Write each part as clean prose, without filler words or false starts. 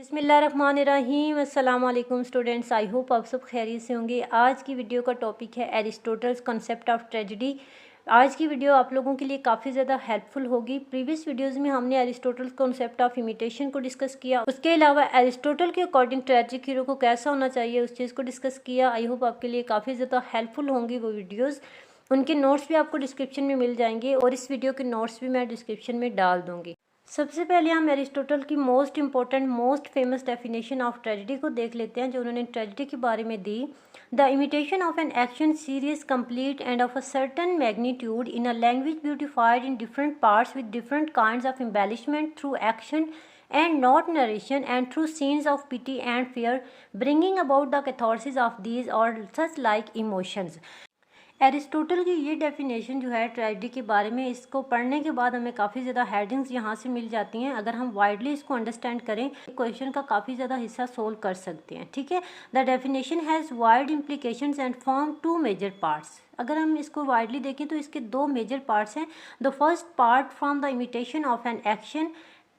बिस्मिल्लाहिर्रहमानिर्रहीम। अस्सलाम वालेकुम स्टूडेंट्स, आई होप आप सब खैरियत से होंगे। आज की वीडियो का टॉपिक है एरिस्टोटल्स कॉन्सेप्ट ऑफ ट्रेजेडी। आज की वीडियो आप लोगों के लिए काफ़ी ज़्यादा हेल्पफुल होगी। प्रीवियस वीडियोस में हमने एरिस्टोटल कॉन्सेप्ट ऑफ इमिटेशन को डिस्कस किया, उसके अलावा एरिस्टोटल के अकॉर्डिंग ट्रेजिक हीरो को कैसा होना चाहिए उस चीज़ को डिस्कस किया। आई होप आपके लिए काफ़ी ज़्यादा हेल्पफुल होंगी वो वीडियोज़। उनके नोट्स भी आपको डिस्क्रिप्शन में मिल जाएंगे और इस वीडियो के नोट्स भी मैं डिस्क्रिप्शन में डाल दूँगी। सबसे पहले हम एरिस्टोटल की most important most famous definition of tragedy को देख लेते हैं जो उन्होंने ट्रेजेडी के बारे में दी। The imitation of an action serious complete and of a certain magnitude in a language beautified in different parts with different kinds of embellishment through action and not narration and through scenes of pity and fear, bringing about the catharsis of these or such like emotions। Aristotle की ये definition जो है tragedy के बारे में, इसको पढ़ने के बाद हमें काफ़ी ज़्यादा हेडिंग्स यहाँ से मिल जाती हैं। अगर हम वाइडली इसको अंडरस्टैंड करें क्वेश्चन का काफ़ी ज़्यादा हिस्सा सोल्व कर सकते हैं। ठीक है, the definition has wide implications and form two major parts. अगर हम इसको वाइडली देखें तो इसके दो मेजर पार्ट्स हैं। The first part from the imitation of an action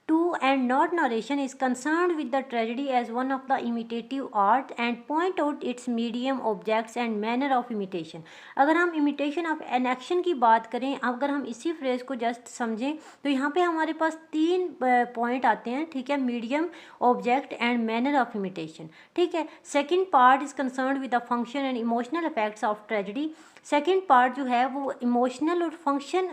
to and not narration is concerned with the tragedy as one of the imitative art and point out its medium, objects and manner of imitation। अगर हम imitation of an action की बात करें, अगर हम इसी phrase को just समझें तो यहाँ पे हमारे पास तीन पॉइंट आते हैं। ठीक है, medium, object and manner of imitation. ठीक है, second part is concern with the function and emotional effects of tragedy. Second part जो है वो इमोशनल और फंक्शन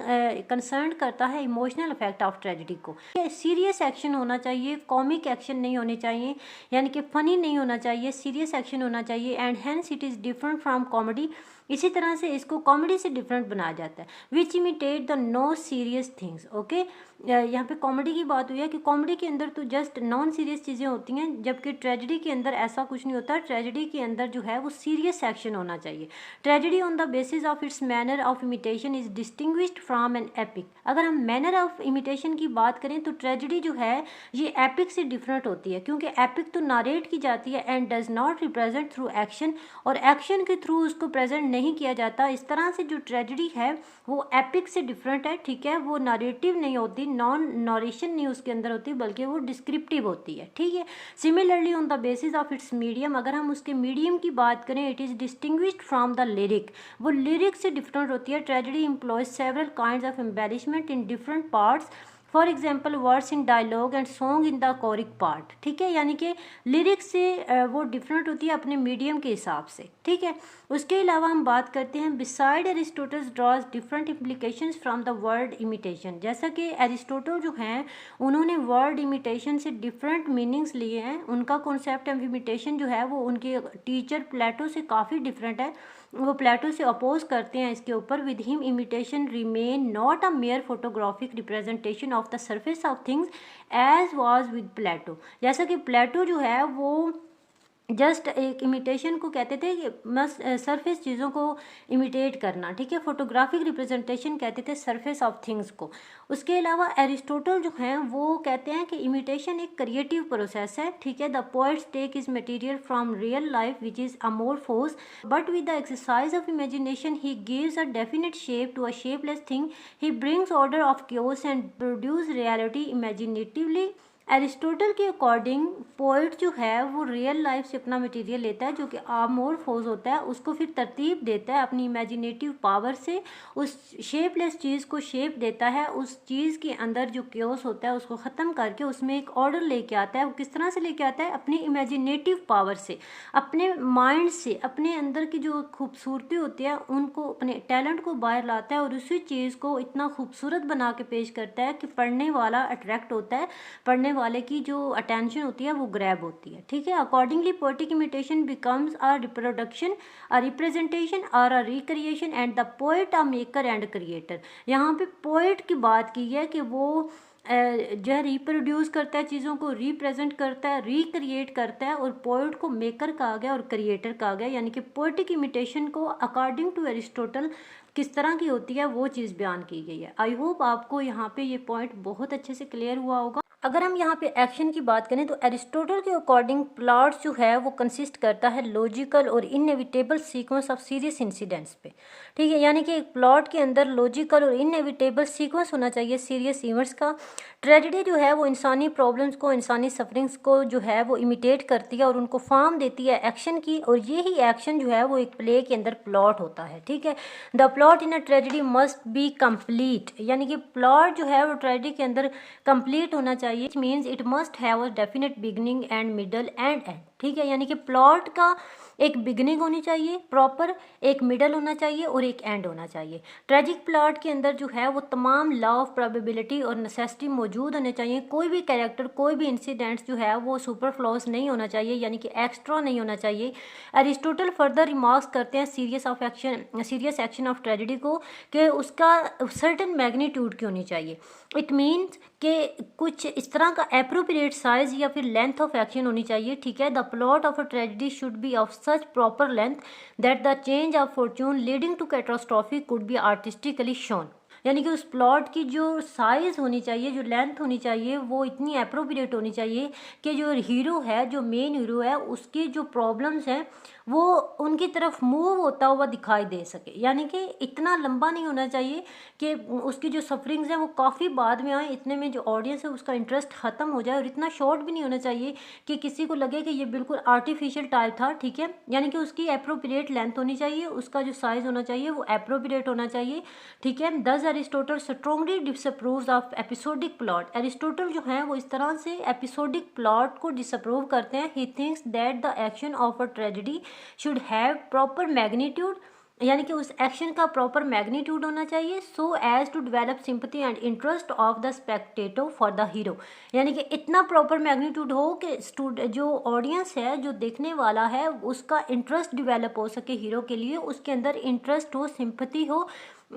कंसर्न करता है इमोशनल इफेक्ट ऑफ ट्रेजेडी को। सीरियस एक्शन होना चाहिए, कॉमिक एक्शन नहीं होने चाहिए, यानी कि फनी नहीं होना चाहिए, सीरियस एक्शन होना चाहिए। And hence it is different from comedy. इसी तरह से इसको कॉमेडी से डिफरेंट बनाया जाता है। Which imitate the no serious things. Okay, यहाँ पे कॉमेडी की बात हुई है कि कॉमेडी के अंदर तो जस्ट नॉन सीरियस चीज़ें होती हैं, जबकि ट्रेजेडी के अंदर ऐसा कुछ नहीं होता। ट्रेजेडी के अंदर जो है वो सीरियस एक्शन होना चाहिए। Tragedy on the basis of it's manner of imitation is distinguished from an epic. अगर हम मैनर ऑफ इमिटेशन की बात करें तो ट्रेजेडी जो है ये एपिक से डिफरेंट होती है, क्योंकि एपिक तो नारेट की जाती है and does not represent through action, और एक्शन के थ्रू उसको प्रेजेंट नहीं किया जाता। इस तरह से जो ट्रेजेडी है वो एपिक से डिफरेंट है। ठीक है, वो नरेटिव नहीं होती, नॉन नरेशन नहीं उसके अंदर होती, बल्कि वो डिस्क्रिप्टिव होती है। ठीक है, similarly on the basis of its medium, अगर हम उसके मीडियम की बात करें, it is distinguished from the lyric, वो लिरिक से डिफरेंट होती है। Tragedy employs several kinds of embellishment in different parts, for example words in dialogue and song in the choric part. ठीक है, यानी कि लिरिक्स से वो डिफरेंट होती है अपने मीडियम के हिसाब से। ठीक है, उसके अलावा हम बात करते हैं beside Aristotle draws different implications from the word imitation. जैसा कि एरिस्टोटल जो हैं उन्होंने वर्ड इमिटेशन से डिफरेंट मीनिंग्स लिए हैं। उनका कॉन्सेप्ट ऑफ इमिटेशन जो है वो उनके टीचर प्लेटो से काफ़ी डिफरेंट है। वो प्लेटो से अपोज करते हैं इसके ऊपर। With him imitation remain not a mere photographic representation of the surface of things as was with Plato. जैसा कि प्लेटो जो है वो जस्ट एक इमिटेशन को कहते थे कि बस सरफेस चीज़ों को इमिटेट करना। ठीक है, फोटोग्राफिक रिप्रेजेंटेशन कहते थे सरफेस ऑफ थिंग्स को। उसके अलावा एरिस्टोटल जो हैं वो कहते हैं कि इमिटेशन एक क्रिएटिव प्रोसेस है। ठीक है, the poets take is material from real life which is amorphous, but with the exercise of imagination he gives a definite shape to a shapeless thing, he brings order of chaos and produce reality imaginatively. Aristotle के according poet जो है वो real life से अपना material लेता है जो कि अमोरफोस होता है, उसको फिर तरतीब देता है अपनी इमेजिनेटिव पावर से, उस शेपलेस चीज़ को शेप देता है, उस चीज़ के अंदर जो क्योस होता है उसको ख़त्म करके उसमें एक ऑर्डर लेके आता है। वो किस तरह से लेके आता है? अपनी इमेजिनेटिव पावर से, अपने माइंड से, अपने अंदर की जो खूबसूरती होती है उनको, अपने टैलेंट को बाहर लाता है और उसी चीज़ को इतना खूबसूरत बना के पेश करता है कि पढ़ने वाला अट्रैक्ट होता है, पढ़ने वाले की जो अटेंशन होती है वो ग्रैब होती है। ठीक है, accordingly poetic imitation becomes a reproduction, a representation और a recreation and the poet a maker and creator. यहाँ पे पोएट की बात की है कि वो जो है रिप्रोड्यूस करता है, चीज़ों को रिप्रेजेंट करता है, रिक्रिएट करता है, और पोएट को मेकर कहा गया और क्रिएटर कहा गया। यानी कि पोएटिक इमिटेशन को अकॉर्डिंग टू एरिस्टोटल किस तरह की होती है वो चीज़ बयान की गई है। आई होप आपको यहाँ पे ये पॉइंट बहुत अच्छे से क्लियर हुआ होगा। अगर हम यहाँ पे एक्शन की बात करें तो एरिस्टोटल के अकॉर्डिंग प्लॉट जो है वो कंसिस्ट करता है लॉजिकल और inevitable sequence of serious incidents पे, ठीक है। यानी कि एक प्लॉट के अंदर लॉजिकल और इनएविटेबल सीक्वेंस होना चाहिए सीरियस इवेंट्स का। ट्रेजेडी जो है वो इंसानी प्रॉब्लम्स को, इंसानी सफरिंग्स को जो है वो इमिटेट करती है और उनको फॉर्म देती है एक्शन की, और यही एक्शन जो है वो एक प्ले के अंदर प्लॉट होता है, ठीक है। The plot in a tragedy must B complete, यानी कि प्लॉट जो है वो ट्रेजेडी के अंदर कंप्लीट होना चाहिए, means it must have a definite beginning and middle and and, ठीक है। यानी कि प्लॉट का एक बिगनिंग होनी चाहिए प्रॉपर, एक मिडल होना चाहिए और एक एंड होना चाहिए। ट्रेजिक प्लॉट के अंदर जो है वो तमाम लॉ ऑफ प्रोबेबिलिटी और नेसेसिटी मौजूद होने चाहिए। कोई भी कैरेक्टर, कोई भी इंसिडेंट्स जो है वो सुपरफ्लोस नहीं होना चाहिए, यानी कि एक्स्ट्रा नहीं होना चाहिए। एरिस्टोटल फर्दर रिमार्क्स करते हैं सीरियस एक्शन ऑफ ट्रेजेडी को कि उसका सर्टेन मैग्नीट्यूड की होनी चाहिए। इट मीन्स कि कुछ इस तरह का एप्रोप्रिएट साइज या फिर लेंथ ऑफ एक्शन होनी चाहिए, ठीक है। The plot of a tragedy should be of such proper length that the change of fortune leading to catastrophe could be artistically shown, यानी कि उस प्लॉट की जो साइज़ होनी चाहिए, जो लेंथ होनी चाहिए, वो इतनी अप्रोप्रिएट होनी चाहिए कि जो हीरो है, जो मेन हीरो है, उसकी जो प्रॉब्लम्स हैं वो उनकी तरफ मूव होता हुआ दिखाई दे सके। यानी कि इतना लंबा नहीं होना चाहिए कि उसकी जो सफरिंग्स हैं वो काफ़ी बाद में आए, इतने में जो ऑडियंस है उसका इंटरेस्ट ख़त्म हो जाए, और इतना शॉर्ट भी नहीं होना चाहिए कि किसी को लगे कि ये बिल्कुल आर्टिफिशियल टाइप था, ठीक है। यानी कि उसकी अप्रोप्रिएट लेंथ होनी चाहिए, उसका जो साइज़ होना चाहिए वो अप्रोप्रिएट होना चाहिए, ठीक है। Thus Aristotle strongly disapproves of episodic plot. Aristotle जो है वो इस तरह से एपिसोडिक प्लॉट को डिसअप्रूव करते हैं। He thinks that the action of a tragedy should have proper magnitude, यानी कि उस एक्शन का प्रॉपर मैग्नीट्यूड होना चाहिए, so as to develop sympathy and interest of the spectator for the hero. यानी कि इतना प्रॉपर मैग्नीट्यूड हो कि जो ऑडियंस है, जो देखने वाला है, उसका इंटरेस्ट डेवलप हो सके हीरो के लिए, उसके अंदर इंटरेस्ट हो, सिंपैथी हो,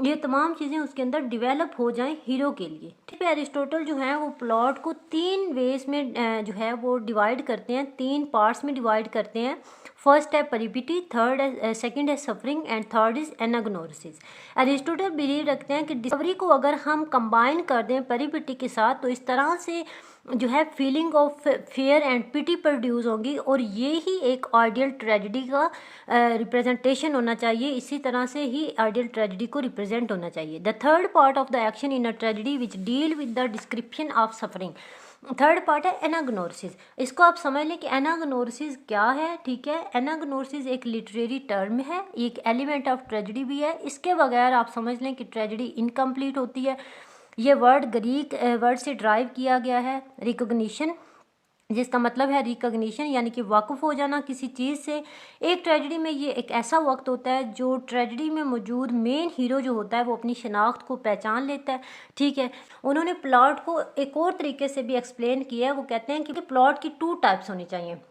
ये तमाम चीज़ें उसके अंदर डिवेलप हो जाएं हीरो के लिए, ठीक है। एरिस्टोटल जो है वो प्लॉट को 3 वेज में जो है वो डिवाइड करते हैं, 3 पार्ट्स में डिवाइड करते हैं। फर्स्ट है परिपिटी, सेकंड है suffering and third is anagnorisis. Aristotle believe रखते हैं कि डिस्कवरी को अगर हम कंबाइन कर दें परिपिटी के साथ तो इस तरह से जो है feeling of fear and pity produce होंगी, और ये ही एक आइडियल ट्रेजेडी का रिप्रेजेंटेशन होना चाहिए। इसी तरह से ही आइडियल ट्रेजेडी को रिप्रेजेंट होना चाहिए। The third part of the action in a tragedy which deal with the description of suffering. Third part है एनाग्नोसिस। इसको आप समझ लें कि एनाग्नोसिस क्या है, ठीक है। एनाग्नोसिस एक लिटरेरी टर्म है, एक एलिमेंट ऑफ ट्रेजेडी भी है। इसके बगैर आप समझ लें कि ट्रेजेडी इनकम्प्लीट होती है। ये वर्ड ग्रीक वर्ड से ड्राइव किया गया है, रिकॉग्निशन, जिसका मतलब है रिकॉग्निशन, यानी कि वाकिफ हो जाना किसी चीज़ से। एक ट्रेजेडी में ये एक ऐसा वक्त होता है जो ट्रेजेडी में मौजूद मेन हीरो जो होता है वो अपनी शनाख्त को पहचान लेता है, ठीक है। उन्होंने प्लॉट को एक और तरीके से भी एक्सप्लेन किया है। वो कहते हैं कि प्लॉट की 2 टाइप्स होनी चाहिए।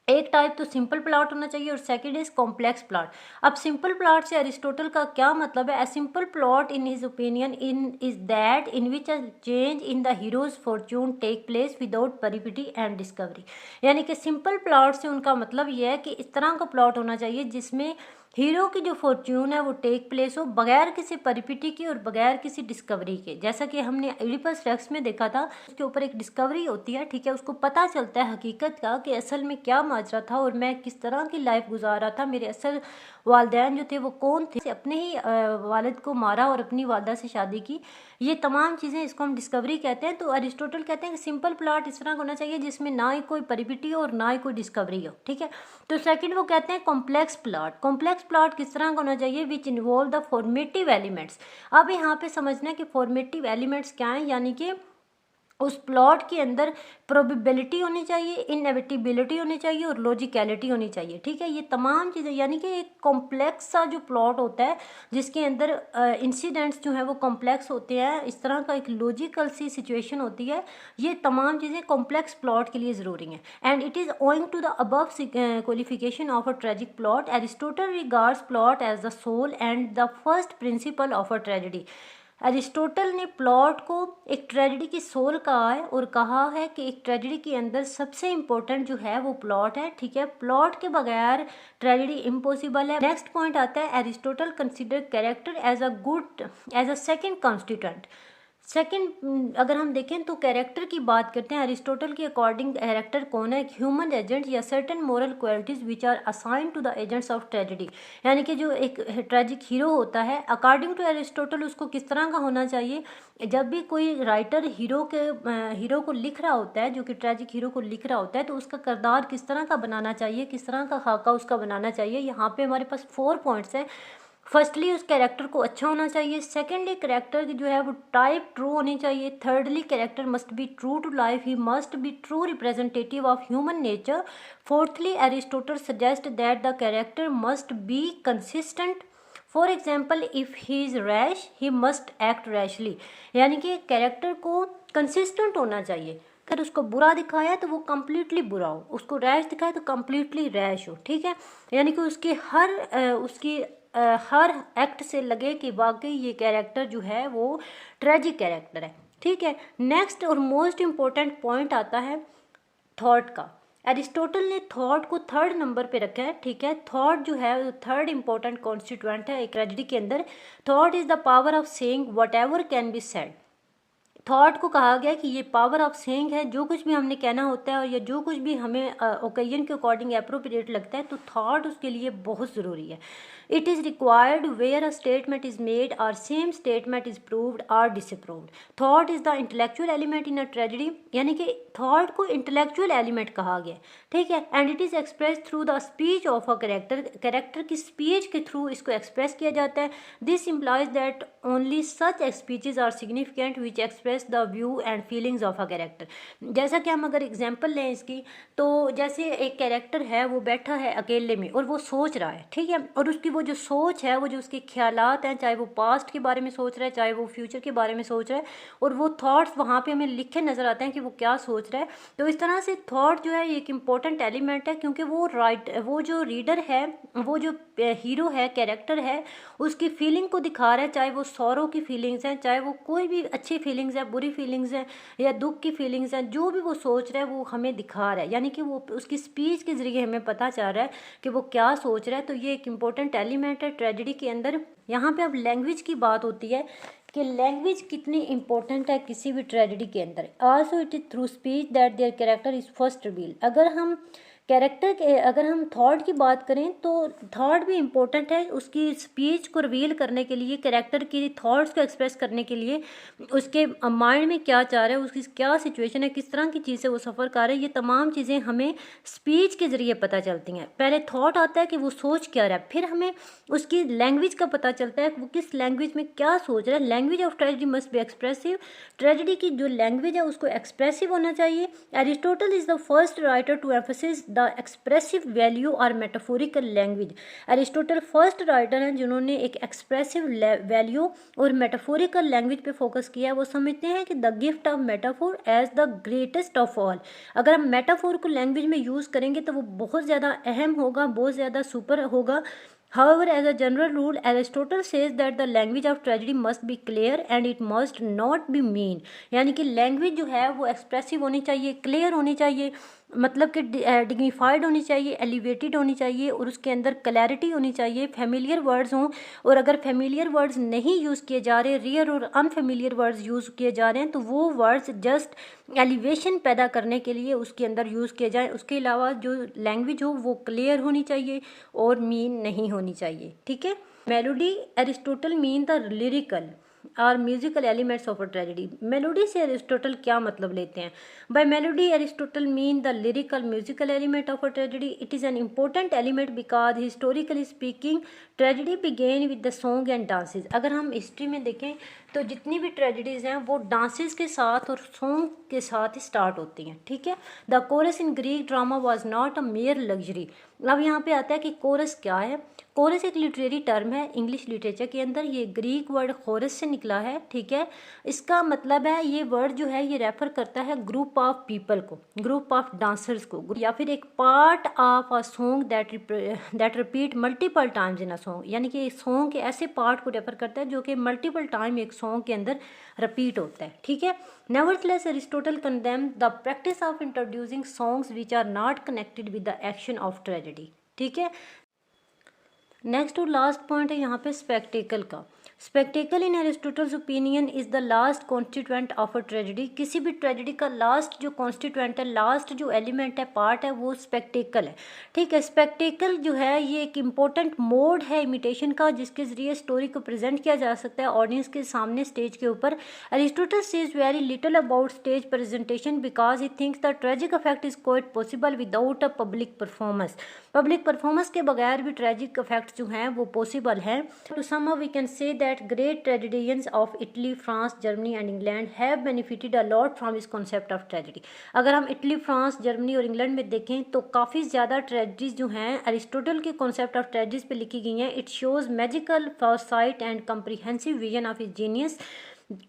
एक टाइप तो सिंपल प्लॉट होना चाहिए और सेकंड इज कॉम्प्लेक्स प्लॉट। अब सिंपल प्लॉट से अरिस्टोटल का क्या मतलब है? A simple plot in his opinion is that in which a change in the hero's fortune take place without peripeteia and discovery. यानी कि सिंपल प्लॉट से उनका मतलब यह है कि इस तरह का प्लॉट होना चाहिए जिसमें हीरो की जो फॉर्च्यून है वो टेक प्लेस हो बगैर किसी परिपिटी की और बगैर किसी डिस्कवरी के। जैसा कि हमने इडिपस रेक्स में देखा था, उसके ऊपर एक डिस्कवरी होती है, ठीक है। उसको पता चलता है हकीकत का कि असल में क्या माजरा था और मैं किस तरह की लाइफ गुजार रहा था, मेरे असल वालदैन जो थे वो कौन थे, अपने ही वालिद को मारा और अपनी वालदा से शादी की। ये तमाम चीज़ें, इसको हम डिस्कवरी कहते हैं। तो अरिस्टोटल कहते हैं कि सिंपल प्लॉट इस तरह का होना चाहिए जिसमें ना ही कोई परिपिटी हो और ना ही कोई डिस्कवरी हो, ठीक है। तो सेकंड वो कहते हैं कॉम्प्लेक्स प्लॉट। कॉम्प्लेक्स प्लॉट किस तरह का होना चाहिए? Which involve the formative elements. अब यहाँ पे समझना है कि फॉर्मेटिव एलिमेंट्स क्या हैं, यानी कि उस प्लॉट के अंदर प्रोबेबिलिटी होनी चाहिए, इनएविटेबिलिटी होनी चाहिए और लॉजिकलिटी होनी चाहिए, ठीक है। ये तमाम चीज़ें, यानी कि एक कॉम्प्लेक्स सा जो प्लॉट होता है जिसके अंदर इंसिडेंट्स जो है वो कॉम्प्लेक्स होते हैं, इस तरह का एक लॉजिकल सी सिचुएशन होती है। ये तमाम चीज़ें कॉम्प्लेक्स प्लॉट के लिए ज़रूरी हैं। And it is owing to the above qualification of a tragic plot Aristotle regards plot as the soul and the first principle of a tragedy. Aristotle ने प्लॉट को एक ट्रेजेडी की सोल कहा है और कहा है कि एक ट्रेजेडी के अंदर सबसे इम्पोर्टेंट जो है वो प्लॉट है, ठीक है। प्लॉट के बगैर ट्रेजेडी इम्पॉसिबल है। नेक्स्ट पॉइंट आता है, Aristotle consider character as a second constituent second अगर हम देखें तो कैरेक्टर की बात करते हैं, अरिस्टोटल के अकॉर्डिंग कैरेक्टर कौन है, ह्यूमन एजेंट या certain moral qualities which are assign to the agents of tragedy. यानी कि जो एक ट्रेजिक हीरो होता है अकॉर्डिंग टू अरिस्टोटल उसको किस तरह का होना चाहिए। जब भी कोई राइटर हीरो को लिख रहा होता है, जो कि ट्रेजिक हीरो को लिख रहा होता है, तो उसका किरदार किस तरह का बनाना चाहिए, किस तरह का खाका उसका बनाना चाहिए। यहाँ पे हमारे पास 4 पॉइंट्स हैं। फर्स्टली उस कैरेक्टर को अच्छा होना चाहिए, सेकेंडली कैरेक्टर जो है वो टाइप ट्रू होनी चाहिए, thirdly character must be true to life, he must be true representative of human nature, fourthly Aristotle suggest that the character must be consistent, for example if he is rash he must act rashly. यानी कि character को consistent होना चाहिए, अगर उसको बुरा दिखाया तो वो कम्प्लीटली बुरा हो, उसको रैश दिखाया तो कम्प्लीटली रैश हो, ठीक है। यानी कि उसकी हर एक्ट से लगे कि वाकई ये कैरेक्टर जो है वो ट्रेजिक कैरेक्टर है, ठीक है। नेक्स्ट और मोस्ट इम्पोर्टेंट पॉइंट आता है थॉट का। एरिस्टोटल ने थॉट को 3rd नंबर पे रखा है, ठीक है। थॉट जो है थर्ड इंपॉर्टेंट कॉन्स्टिट्यूएंट है एक ट्रेजेडी के अंदर। Thought is the power of saying what ever can be said. Thought को कहा गया कि ये पावर ऑफ सेइंग है, जो कुछ भी हमने कहना होता है और या जो कुछ भी हमें ओकेजन के अकॉर्डिंग अप्रोप्रिएट लगता है तो थॉट उसके लिए बहुत ज़रूरी है। It is required where a statement is made और सेम स्टेटमेंट इज़ प्रूव्ड और disapproved. Thought is the intellectual element in a tragedy, यानी कि थॉट को इंटेलेक्चुअल एलिमेंट कहा गया, ठीक है। And it is express through the speech of a character की स्पीच के थ्रू इसको एक्सप्रेस किया जाता है। This implies that only such speeches are significant which express the view and feelings of a character. जैसा कि हम अगर एग्जांपल लें इसकी, तो जैसे एक कैरेक्टर है वो बैठा है अकेले में और वो सोच रहा है, ठीक है, और उसकी वो जो सोच है, वो जो उसके ख्यालात हैं, चाहे वो पास्ट के बारे में सोच रहा है चाहे वो फ्यूचर के बारे में सोच रहा है, और वो थॉट्स वहाँ पे हमें लिखे नज़र आते हैं कि वो क्या सोच रहा है। तो इस तरह से थॉट जो है एक इम्पॉर्टेंट एलिमेंट है, क्योंकि वो जो रीडर है, वो जो हीरो है, कैरेक्टर है, उसकी फीलिंग को दिखा रहा है, चाहे वो सौरों की फीलिंग्स हैं, चाहे वो कोई भी अच्छी फीलिंग्स है, बुरी फीलिंग्स हैं या दुख की फीलिंग्स हैं, जो भी वो सोच रहा है वो हमें दिखा रहा है। यानी कि वो उसकी स्पीच के ज़रिए हमें पता चल रहा है कि वो क्या सोच रहा है। तो ये एक इम्पॉर्टेंट एलिमेंट है ट्रेजेडी के अंदर। यहाँ पे अब लैंग्वेज की बात होती है कि लैंग्वेज कितनी इंपॉर्टेंट है किसी भी ट्रेजेडी के अंदर। Also it is through speech that their character is first reveal. अगर हम थॉट की बात करें तो थॉट भी इम्पोर्टेंट है, उसकी स्पीच को रिवील करने के लिए, कैरेक्टर की थॉट्स को एक्सप्रेस करने के लिए, उसके माइंड में क्या चाह रहा है, उसकी क्या सिचुएशन है, किस तरह की चीज़ से वो सफ़र कर रहा है, ये तमाम चीज़ें हमें स्पीच के ज़रिए पता चलती हैं। पहले थॉट आता है कि वो सोच क्या रहा है, फिर हमें उसकी लैंग्वेज का पता चलता है कि वो किस लैंग्वेज में क्या सोच रहा है। Language of tragedy must be expressive. Tragedy की जो लैंग्वेज है उसको एक्सप्रेसिव होना चाहिए। Aristotle is the first writer to emphasis the expressive value और metaphorical language. Aristotle first writer हैं जिन्होंने एक एक्सप्रेसिव वैल्यू और मेटाफोरिकल लैंग्वेज पे फोकस किया है। वो समझते हैं कि the gift of metaphor as the greatest of all. अगर हम मेटाफोर को लैंग्वेज में यूज़ करेंगे तो वो बहुत ज़्यादा अहम होगा, बहुत ज़्यादा सुपर होगा। However, as a general rule, Aristotle says that the language of tragedy must be clear and it must not be mean. यानी कि लैंग्वेज जो है वो एक्सप्रेसिव होनी चाहिए, क्लियर होनी चाहिए, मतलब कि डिग्निफाइड होनी चाहिए, एलिवेटेड होनी चाहिए, और उसके अंदर क्लैरिटी होनी चाहिए, फेमिलियर वर्ड्स हों। और अगर फेमिलियर वर्ड्स नहीं यूज़ किए जा रहे, रियर और अनफेमिलियर वर्ड्स यूज़ किए जा रहे हैं, तो वो वर्ड्स जस्ट एलिवेशन पैदा करने के लिए उसके अंदर यूज़ किए जाएँ। उसके अलावा जो लैंग्वेज हो वो क्लियर होनी चाहिए और मीन नहीं होनी चाहिए, ठीक है। Melody Aristotle mean the lyrical और musical elements of a tragedy. Melody से एरिस्टोटल क्या मतलब लेते हैं? By melody Aristotle mean the lyrical musical element of a tragedy. It is an important element because historically speaking tragedy began with the song and dances. अगर हम history में देखें तो जितनी भी ट्रेजेडीज़ हैं वो डांसेस के साथ और सॉन्ग के साथ ही स्टार्ट होती हैं, ठीक है। The coarse in Greek drama was not a mayor luxury. अब यहाँ पे आता है कि कोरस क्या है। कोरस एक लिटरेरी टर्म है इंग्लिश लिटरेचर के अंदर। ये ग्रीक वर्ड कोरस से निकला है, ठीक है। इसका मतलब है, ये वर्ड जो है ये रेफर करता है ग्रुप ऑफ पीपल को, ग्रुप ऑफ डांसर्स को, या फिर एक part of a song that repeat multiple times in a song. यानी कि सॉन्ग के ऐसे पार्ट को रेफर करता है जो कि मल्टीपल टाइम एक सॉन्ग के अंदर रिपीट होता है, ठीक है। Nevertheless Aristotle condemn the practice of introducing songs which are not connected with the action of tragedy, ठीक है। नेक्स्ट और लास्ट पॉइंट है यहाँ पे स्पेक्टेकल का। Spectacle in Aristotle's opinion is the last constituent of a tragedy. किसी भी tragedy का लास्ट जो कॉन्स्टिट्यूएंट है, लास्ट जो एलिमेंट है, पार्ट है, वो स्पेक्टेकल है। ठीक है, स्पेक्टेकल जो है ये एक इम्पोर्टेंट मोड है इमिटेशन का, जिसके जरिए स्टोरी को प्रेजेंट किया जा सकता है ऑडियंस के सामने स्टेज के ऊपर। Aristotle says very little about stage presentation because he thinks the tragic effect is quite possible without a public performance. Public performance के बगैर भी ट्रेजिक इफेक्ट जो हैं वो पॉसिबल हैं। To sum we can say that great tragedians of Italy, France, Germany and England have benefited a lot from this concept of tragedy. अगर हम Italy, France, Germany और इंग्लैंड में देखें तो काफ़ी ज़्यादा ट्रेजेडीज जो हैं एरिस्टोटल के कॉन्सेप्ट ऑफ ट्रेजेडीज पे लिखी गई हैं। It shows magical Forsyte and comprehensive vision of his genius.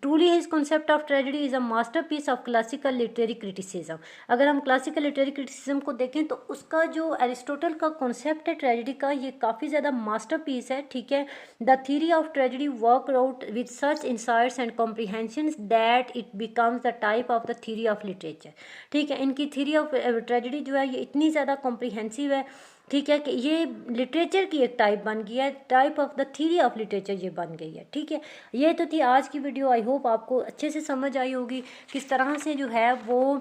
Truly his concept of tragedy is a masterpiece of classical literary criticism। अगर हम क्लासिकल लिटरेरी क्रिटिसिज्म को देखें तो उसका जो एरिस्टोटल का कॉन्सेप्ट है ट्रेजेडी का, ये काफ़ी ज़्यादा मास्टरपीस है। ठीक है, the theory of tragedy work out with such insights and comprehensions that it becomes the type of the theory of literature. ठीक है, इनकी थ्योरी ऑफ ट्रेजेडी जो है ये इतनी ज़्यादा कॉम्प्रीहेंसिव है, ठीक है, कि ये लिटरेचर की एक टाइप बन गई है, type of the theory of literature ये बन गई है। ठीक है, ये तो थी आज की वीडियो। आई होप आपको अच्छे से समझ आई होगी किस तरह से जो है वो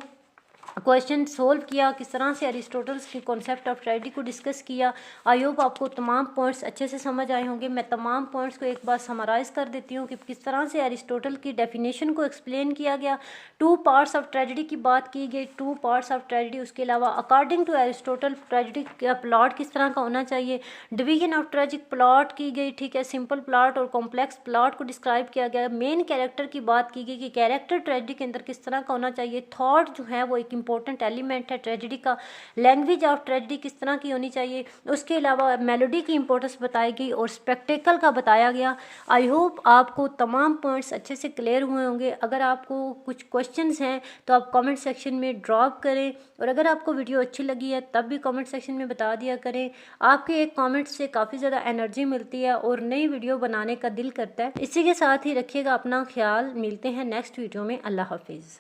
क्वेश्चन सोल्व किया, किस तरह से एरिस्टोटल्स की कॉन्सेप्ट ऑफ ट्रेजेडी को डिस्कस किया। आई होप आपको तमाम पॉइंट्स अच्छे से समझ आए होंगे। मैं तमाम पॉइंट्स को एक बार समराइज़ कर देती हूँ कि किस तरह से एरिस्टोटल की डेफिनेशन को एक्सप्लेन किया गया। 2 पार्ट्स ऑफ ट्रेजेडी की बात की गई, 2 पार्ट्स ऑफ ट्रेजेडी। उसके अलावा अकॉर्डिंग टू एरिस्टोटल ट्रेजेडी का प्लॉट किस तरह का होना चाहिए, डिवीजन ऑफ ट्रेजिक प्लॉट की गई। ठीक है, सिंपल प्लॉट और कॉम्प्लेक्स प्लॉट को डिस्क्राइब किया गया। मेन कैरेक्टर की बात की गई कि कैरेक्टर ट्रेजेडी के अंदर किस तरह का होना चाहिए। थॉट जो है वो एक इंपॉर्टेंट एलिमेंट है ट्रेजेडी का। लैंग्वेज ऑफ ट्रेजेडी किस तरह की होनी चाहिए। उसके अलावा मेलोडी की इंपॉर्टेंस बताई गई और स्पेक्टेकल का बताया गया। आई होप आपको तमाम पॉइंट्स अच्छे से क्लियर हुए होंगे। अगर आपको कुछ क्वेश्चंस हैं तो आप कमेंट सेक्शन में ड्रॉप करें, और अगर आपको वीडियो अच्छी लगी है तब भी कमेंट सेक्शन में बता दिया करें। आपके एक कमेंट से काफ़ी ज़्यादा एनर्जी मिलती है और नई वीडियो बनाने का दिल करता है। इसी के साथ ही रखिएगा अपना ख्याल। मिलते हैं नेक्स्ट वीडियो में। अल्लाह हाफिज़।